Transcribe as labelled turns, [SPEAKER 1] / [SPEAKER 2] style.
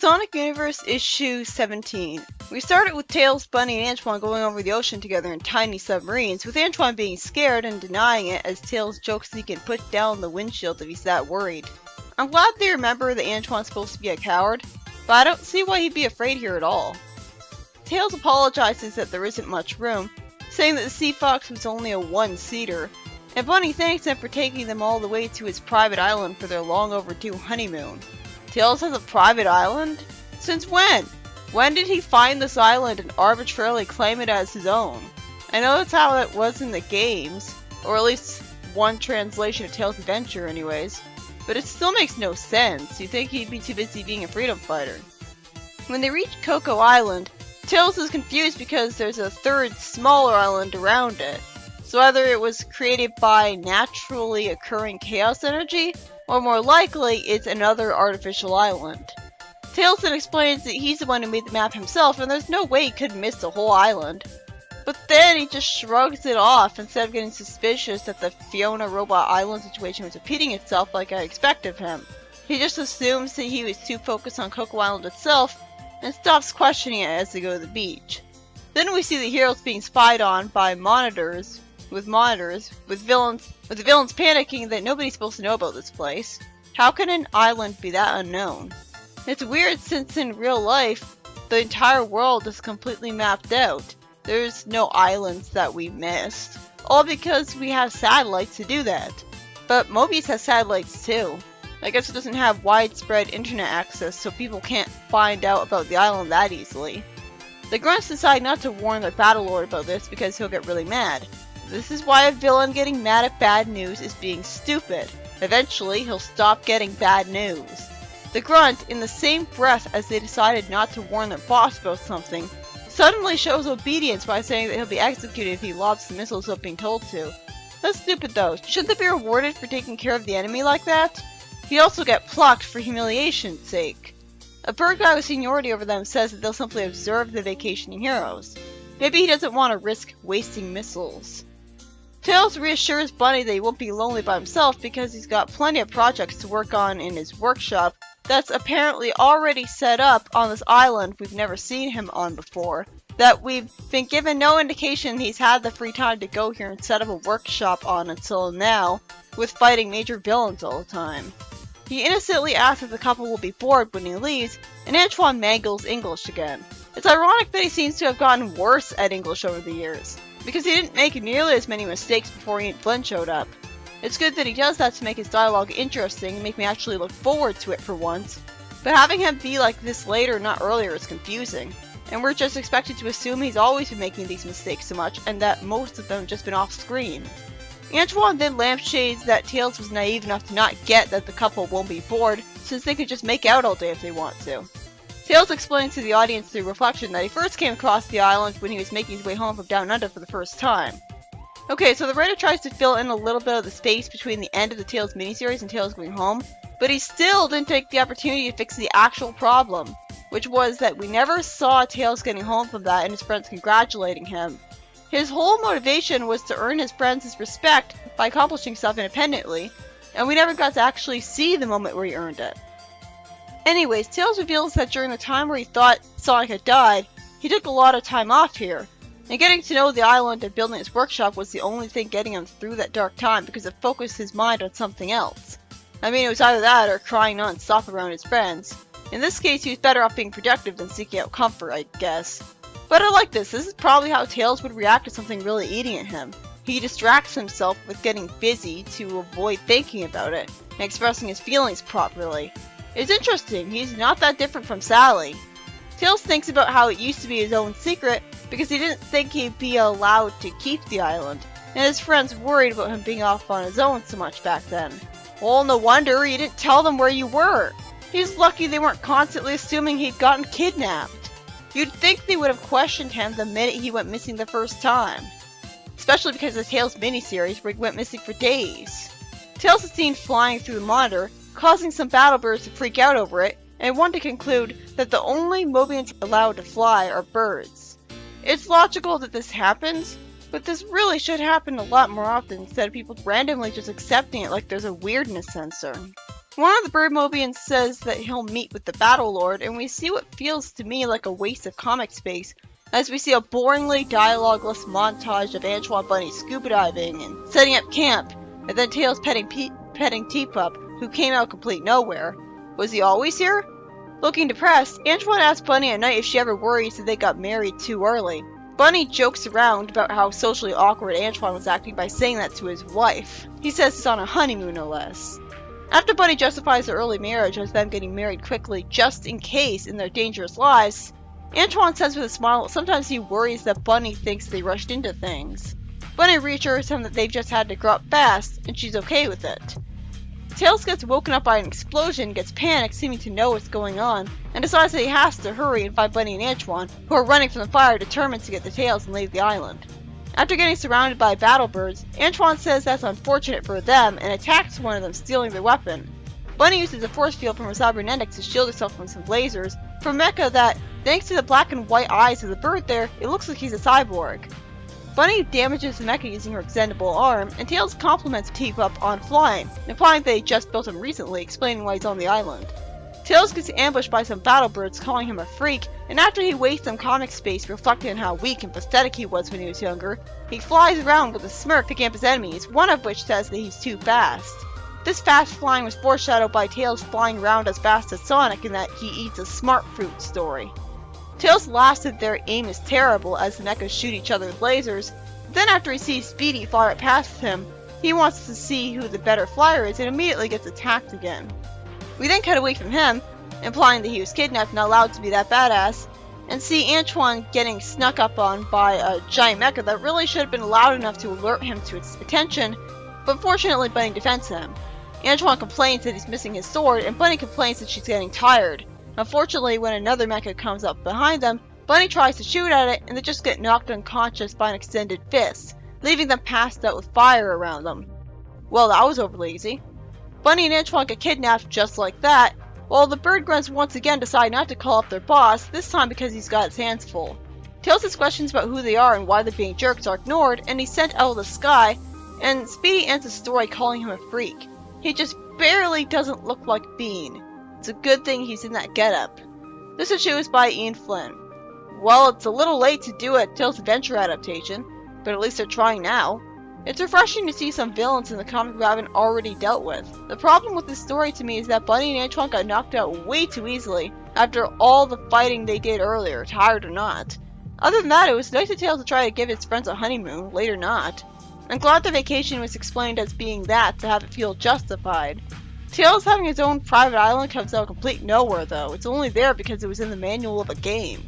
[SPEAKER 1] Sonic Universe Issue 17. We started with Tails, Bunny, and Antoine going over the ocean together in tiny submarines, with Antoine being scared and denying it as Tails jokes he can put down the windshield if he's that worried. I'm glad they remember that Antoine's supposed to be a coward, but I don't see why he'd be afraid here at all. Tails apologizes that there isn't much room, saying that the Sea Fox was only a one-seater, and Bunny thanks him for taking them all the way to his private island for their long-overdue honeymoon. Tails has a private island? Since when? When did he find this island and arbitrarily claim it as his own? I know that's how it was in the games, or at least one translation of Tails' Adventure anyways, but it still makes no sense. You'd think he'd be too busy being a freedom fighter. When they reach Coco Island, Tails is confused because there's a third, smaller island around it. So either it was created by naturally occurring chaos energy, or more likely, it's another artificial island. Tails then explains that he's the one who made the map himself, and there's no way he could miss the whole island. But then he just shrugs it off instead of getting suspicious that the Fiona Robot Island situation was repeating itself like I expect of him. He just assumes that he was too focused on Coco Island itself, and stops questioning it as they go to the beach. Then we see the heroes being spied on by with the villains panicking that nobody's supposed to know about this place. How can an island be that unknown? It's weird since in real life, the entire world is completely mapped out. There's no islands that we missed. All because we have satellites to do that. But Mobius has satellites too. I guess it doesn't have widespread internet access, so people can't find out about the island that easily. The Grunts decide not to warn their Battlelord about this because he'll get really mad. This is why a villain getting mad at bad news is being stupid. Eventually, he'll stop getting bad news. The Grunt, in the same breath as they decided not to warn their boss about something, suddenly shows obedience by saying that he'll be executed if he lobs the missiles without being told to. That's stupid though. Shouldn't they be rewarded for taking care of the enemy like that? He'd also get plucked for humiliation's sake. A bird guy with seniority over them says that they'll simply observe the vacationing heroes. Maybe he doesn't want to risk wasting missiles. Tails reassures Bunny that he won't be lonely by himself because he's got plenty of projects to work on in his workshop that's apparently already set up on this island we've never seen him on before, that we've been given no indication he's had the free time to go here and set up a workshop on until now, with fighting major villains all the time. He innocently asks if the couple will be bored when he leaves, and Antoine mangles English again. It's ironic that he seems to have gotten worse at English over the years, because he didn't make nearly as many mistakes before Ian Flynn showed up. It's good that he does that to make his dialogue interesting and make me actually look forward to it for once, but having him be like this later, not earlier, is confusing, and we're just expected to assume he's always been making these mistakes so much, and that most of them have just been off-screen. Antoine then lampshades that Tails was naive enough to not get that the couple won't be bored, since they could just make out all day if they want to. Tails explains to the audience through reflection that he first came across the island when he was making his way home from Down Under for the first time. Okay, so the writer tries to fill in a little bit of the space between the end of the Tails miniseries and Tails going home, but he still didn't take the opportunity to fix the actual problem, which was that we never saw Tails getting home from that and his friends congratulating him. His whole motivation was to earn his friends' respect by accomplishing stuff independently, and we never got to actually see the moment where he earned it. Anyways, Tails reveals that during the time where he thought Sonic had died, he took a lot of time off here, and getting to know the island and building his workshop was the only thing getting him through that dark time because it focused his mind on something else. I mean, it was either that or crying non-stop around his friends. In this case, he was better off being productive than seeking out comfort, I guess. But I like this. This is probably how Tails would react to something really eating at him. He distracts himself with getting busy to avoid thinking about it and expressing his feelings properly. It's interesting, he's not that different from Sally. Tails thinks about how it used to be his own secret because he didn't think he'd be allowed to keep the island, and his friends worried about him being off on his own so much back then. Well, no wonder he didn't tell them where you were. He's lucky they weren't constantly assuming he'd gotten kidnapped. You'd think they would have questioned him the minute he went missing the first time. Especially because of the Tails miniseries where he went missing for days. Tails is seen flying through the monitor, causing some battlebirds to freak out over it, and one to conclude that the only Mobians allowed to fly are birds. It's logical that this happens, but this really should happen a lot more often instead of people randomly just accepting it like there's a weirdness sensor. One of the Birdmobians says that he'll meet with the Battle Lord, and we see what feels to me like a waste of comic space, as we see a boringly dialogueless montage of Antoine Bunny scuba diving and setting up camp, and then Tails petting Teapup, who came out complete nowhere. Was he always here? Looking depressed, Antoine asks Bunny at night if she ever worries that they got married too early. Bunny jokes around about how socially awkward Antoine was acting by saying that to his wife. He says it's on a honeymoon, no less. After Bunny justifies their early marriage as them getting married quickly just in case in their dangerous lives, Antoine says with a smile that sometimes he worries that Bunny thinks they rushed into things. Bunny reassures him that they've just had to grow up fast, and she's okay with it. Tails gets woken up by an explosion, gets panicked, seeming to know what's going on, and decides that he has to hurry and find Bunny and Antoine, who are running from the fire, determined to get the Tails and leave the island. After getting surrounded by battle birds, Antoine says that's unfortunate for them and attacks one of them, stealing their weapon. Bunny uses a force field from her cybernetics to shield herself from some lasers from Mecha that, thanks to the black and white eyes of the bird there, it looks like he's a cyborg. Bunny damages the mecha using her extendable arm, and Tails compliments Teapup on flying, implying they just built him recently, explaining why he's on the island. Tails gets ambushed by some battle birds, calling him a freak, and after he wastes some comic space reflecting on how weak and pathetic he was when he was younger, he flies around with a smirk to camp his enemies, one of which says that he's too fast. This fast flying was foreshadowed by Tails flying around as fast as Sonic in that he eats a smart fruit story. Tails laughs that their aim is terrible as the mechas shoot each other with lasers. Then after he sees Speedy fly right past him, he wants to see who the better flyer is and immediately gets attacked again. We then cut away from him, implying that he was kidnapped and not allowed to be that badass, and see Antoine getting snuck up on by a giant mecha that really should have been loud enough to alert him to its attention, but fortunately Bunny defends him. Antoine complains that he's missing his sword, and Bunny complains that she's getting tired. Unfortunately, when another mecha comes up behind them, Bunny tries to shoot at it, and they just get knocked unconscious by an extended fist, leaving them passed out with fire around them. Well, that was overly easy. Bunny and Antoine get kidnapped just like that, while the bird grunts once again decide not to call up their boss, this time because he's got his hands full. Tails' questions about who they are and why they're being jerks are ignored, and he's sent out of the sky, and Speedy ends the story calling him a freak. He just barely doesn't look like Bean. It's a good thing he's in that getup. This issue is by Ian Flynn. Well, it's a little late to do a Tails Adventure adaptation, but at least they're trying now. It's refreshing to see some villains in the comic we haven't already dealt with. The problem with this story to me is that Bunny and Antoine got knocked out way too easily after all the fighting they did earlier, tired or not. Other than that, it was nice of Tails to try to give his friends a honeymoon, later not. I'm glad the vacation was explained as being that to have it feel justified. Tails having his own private island comes out of complete nowhere though. It's only there because it was in the manual of a game.